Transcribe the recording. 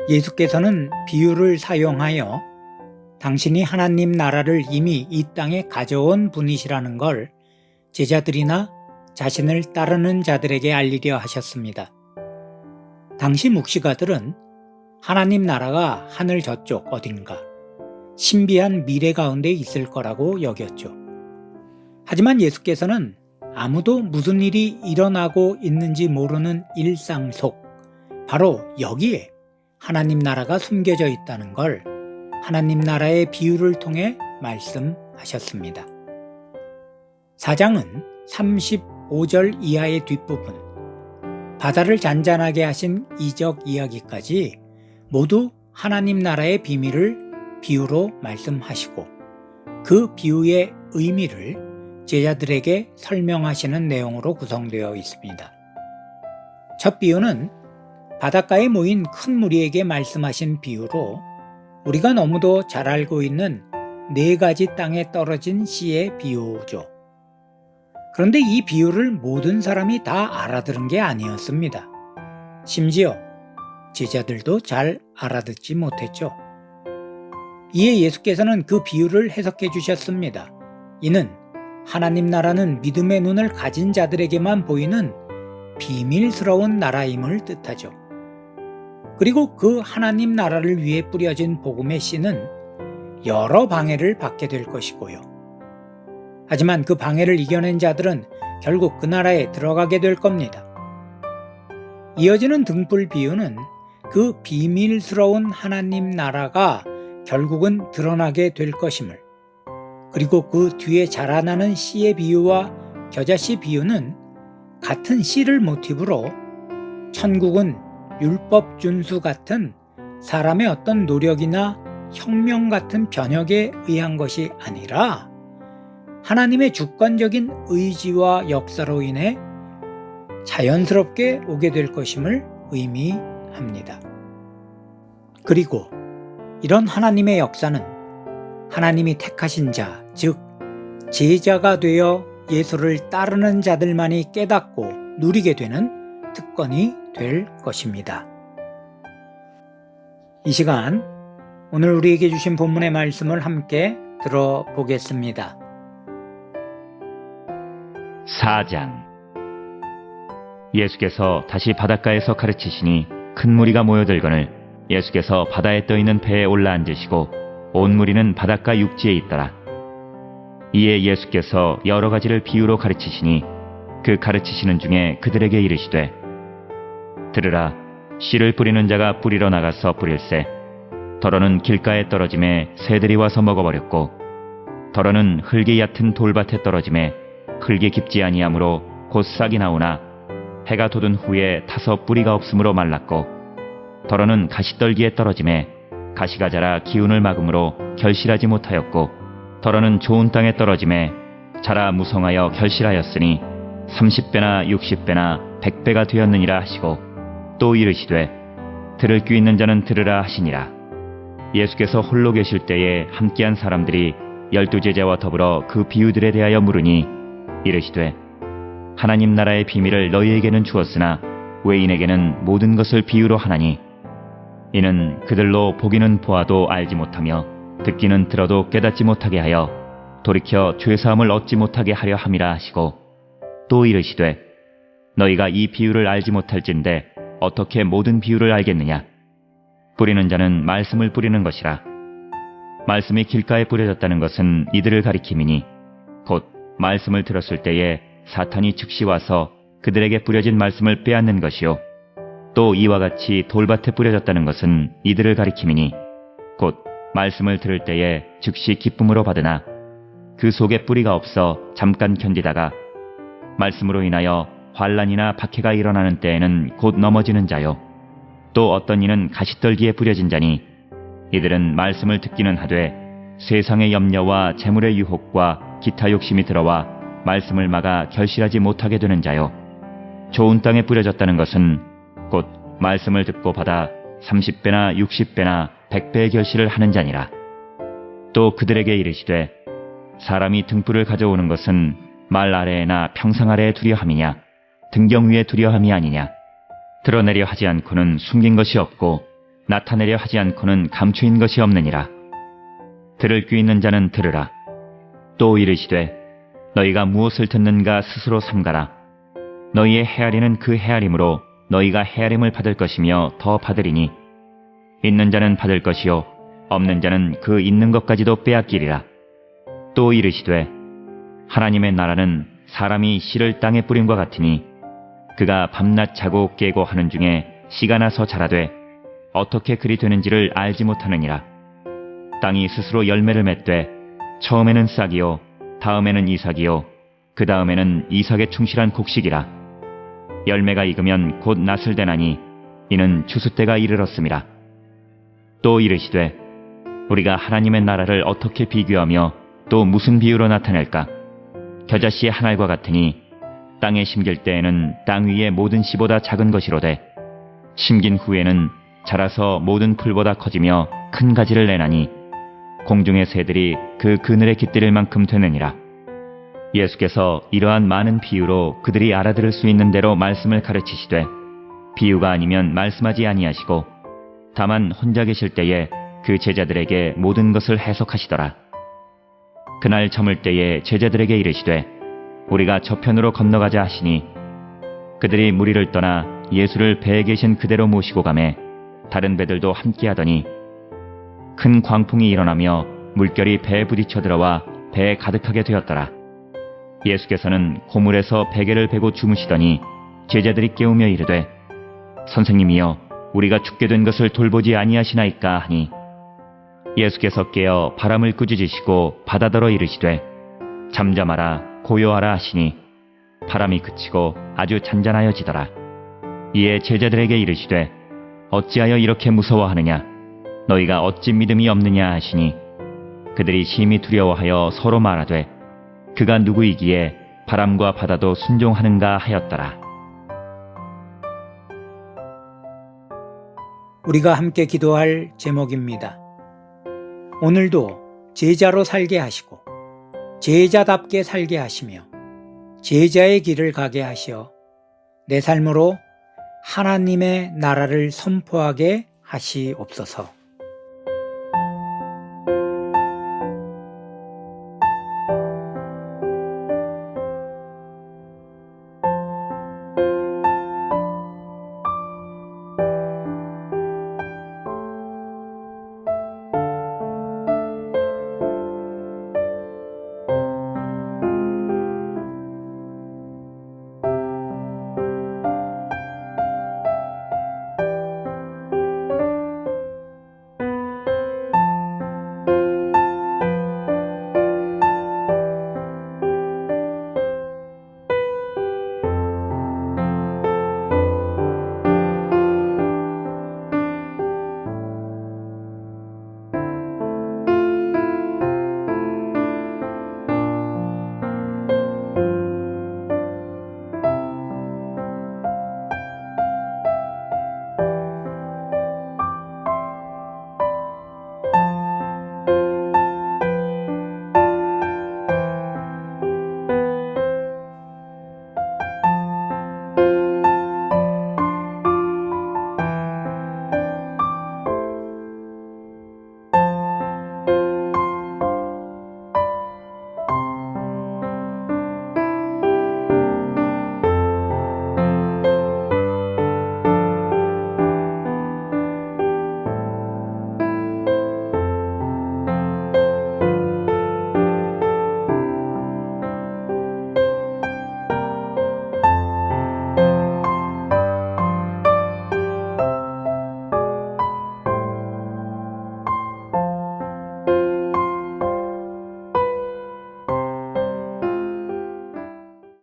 예수께서는 비유를 사용하여 당신이 하나님 나라를 이미 이 땅에 가져온 분이시라는 걸 제자들이나 자신을 따르는 자들에게 알리려 하셨습니다. 당시 묵시가들은 하나님 나라가 하늘 저쪽 어딘가 신비한 미래 가운데 있을 거라고 여겼죠. 하지만 예수께서는 아무도 무슨 일이 일어나고 있는지 모르는 일상 속 바로 여기에 하나님 나라가 숨겨져 있다는 걸 하나님 나라의 비유를 통해 말씀하셨습니다. 4장은 35절 이하의 뒷부분, 바다를 잔잔하게 하신 이적 이야기까지 모두 하나님 나라의 비밀을 비유로 말씀하시고 그 비유의 의미를 제자들에게 설명하시는 내용으로 구성되어 있습니다. 첫 비유는 바닷가에 모인 큰 무리에게 말씀하신 비유로 우리가 너무도 잘 알고 있는 4가지 땅에 떨어진 씨의 비유죠. 그런데 이 비유를 모든 사람이 다 알아들은 게 아니었습니다. 심지어 제자들도 잘 알아듣지 못했죠. 이에 예수께서는 그 비유를 해석해 주셨습니다. 이는 하나님 나라는 믿음의 눈을 가진 자들에게만 보이는 비밀스러운 나라임을 뜻하죠. 그리고 그 하나님 나라를 위해 뿌려진 복음의 씨는 여러 방해를 받게 될 것이고요. 하지만 그 방해를 이겨낸 자들은 결국 그 나라에 들어가게 될 겁니다. 이어지는 등불 비유는 그 비밀스러운 하나님 나라가 결국은 드러나게 될 것임을, 그리고 그 뒤에 자라나는 씨의 비유와 겨자씨 비유는 같은 씨를 모티브로 천국은 율법 준수 같은 사람의 어떤 노력이나 혁명 같은 변혁에 의한 것이 아니라 하나님의 주권적인 의지와 역사로 인해 자연스럽게 오게 될 것임을 의미합니다. 그리고 이런 하나님의 역사는 하나님이 택하신 자, 즉 제자가 되어 예수를 따르는 자들만이 깨닫고 누리게 되는 특권이 될 것입니다. 이 시간 오늘 우리에게 주신 본문의 말씀을 함께 들어보겠습니다. 4장. 예수께서 다시 바닷가에서 가르치시니 큰 무리가 모여들거늘 예수께서 바다에 떠있는 배에 올라앉으시고 온 무리는 바닷가 육지에 있더라. 이에 예수께서 여러 가지를 비유로 가르치시니 그 가르치시는 중에 그들에게 이르시되, 들으라, 씨를 뿌리는 자가 뿌리러 나가서 뿌릴새 더러는 길가에 떨어짐에 새들이 와서 먹어버렸고, 더러는 흙이 얕은 돌밭에 떨어짐에 흙이 깊지 아니하므로 곧 싹이 나오나 해가 돋은 후에 타서 뿌리가 없으므로 말랐고, 더러는 가시떨기에 떨어짐에 가시가 자라 기운을 막음으로 결실하지 못하였고, 더러는 좋은 땅에 떨어짐에 자라 무성하여 결실하였으니 30배나 60배나 100배가 되었느니라 하시고, 또 이르시되 들을 귀 있는 자는 들으라 하시니라. 예수께서 홀로 계실 때에 함께한 사람들이 12제자와 더불어 그 비유들에 대하여 물으니 이르시되, 하나님 나라의 비밀을 너희에게는 주었으나 외인에게는 모든 것을 비유로 하나니, 이는 그들로 보기는 보아도 알지 못하며 듣기는 들어도 깨닫지 못하게 하여 돌이켜 죄사함을 얻지 못하게 하려 함이라 하시고, 또 이르시되 너희가 이 비유를 알지 못할진대 어떻게 모든 비유를 알겠느냐. 뿌리는 자는 말씀을 뿌리는 것이라. 말씀이 길가에 뿌려졌다는 것은 이들을 가리킴이니 곧 말씀을 들었을 때에 사탄이 즉시 와서 그들에게 뿌려진 말씀을 빼앗는 것이요, 또 이와 같이 돌밭에 뿌려졌다는 것은 이들을 가리킴이니 곧 말씀을 들을 때에 즉시 기쁨으로 받으나 그 속에 뿌리가 없어 잠깐 견디다가 말씀으로 인하여 환난이나 박해가 일어나는 때에는 곧 넘어지는 자요, 또 어떤 이는 가시떨기에 뿌려진 자니 이들은 말씀을 듣기는 하되 세상의 염려와 재물의 유혹과 기타 욕심이 들어와 말씀을 막아 결실하지 못하게 되는 자요, 좋은 땅에 뿌려졌다는 것은 곧 말씀을 듣고 받아 30배나 60배나 100배의 결실을 하는 자니라. 또 그들에게 이르시되, 사람이 등불을 가져오는 것은 말 아래에나 평상 아래에 두려 함이냐, 등경 위에 두려 함이 아니냐. 드러내려 하지 않고는 숨긴 것이 없고 나타내려 하지 않고는 감추인 것이 없느니라. 들을 귀 있는 자는 들으라. 또 이르시되 너희가 무엇을 듣는가 스스로 삼가라. 너희의 헤아리는 그 헤아림으로 너희가 헤아림을 받을 것이며 더 받으리니 있는 자는 받을 것이요 없는 자는 그 있는 것까지도 빼앗기리라. 또 이르시되 하나님의 나라는 사람이 씨를 땅에 뿌림과 같으니 그가 밤낮 자고 깨고 하는 중에 씨가 나서 자라되 어떻게 그리 되는지를 알지 못하느니라. 땅이 스스로 열매를 맺되 처음에는 싹이요 다음에는 이삭이요 그 다음에는 이삭에 충실한 곡식이라. 열매가 익으면 곧 낫을 대나니 이는 추수 때가 이르렀음이라. 또 이르시되 우리가 하나님의 나라를 어떻게 비교하며 또 무슨 비유로 나타낼까? 겨자씨 한 알과 같으니 땅에 심길 때에는 땅 위의 모든 씨보다 작은 것이로되 심긴 후에는 자라서 모든 풀보다 커지며 큰 가지를 내나니 공중의 새들이 그 그늘에 깃들일 만큼 되느니라. 예수께서 이러한 많은 비유로 그들이 알아들을 수 있는 대로 말씀을 가르치시되 비유가 아니면 말씀하지 아니하시고 다만 혼자 계실 때에 그 제자들에게 모든 것을 해석하시더라. 그날 저물 때에 제자들에게 이르시되 우리가 저편으로 건너가자 하시니 그들이 무리를 떠나 예수를 배에 계신 그대로 모시고 가매 다른 배들도 함께하더니 큰 광풍이 일어나며 물결이 배에 부딪혀 들어와 배에 가득하게 되었더라. 예수께서는 고물에서 베개를 베고 주무시더니 제자들이 깨우며 이르되 선생님이여 우리가 죽게 된 것을 돌보지 아니하시나이까 하니 예수께서 깨어 바람을 꾸짖으시고 바다더러 이르시되 잠잠하라 고요하라 하시니 바람이 그치고 아주 잔잔하여지더라. 이에 제자들에게 이르시되 어찌하여 이렇게 무서워하느냐 너희가 어찌 믿음이 없느냐 하시니 그들이 심히 두려워하여 서로 말하되 그가 누구이기에 바람과 바다도 순종하는가 하였더라. 우리가 함께 기도할 제목입니다. 오늘도 제자로 살게 하시고 제자답게 살게 하시며 제자의 길을 가게 하시어 내 삶으로 하나님의 나라를 선포하게 하시옵소서.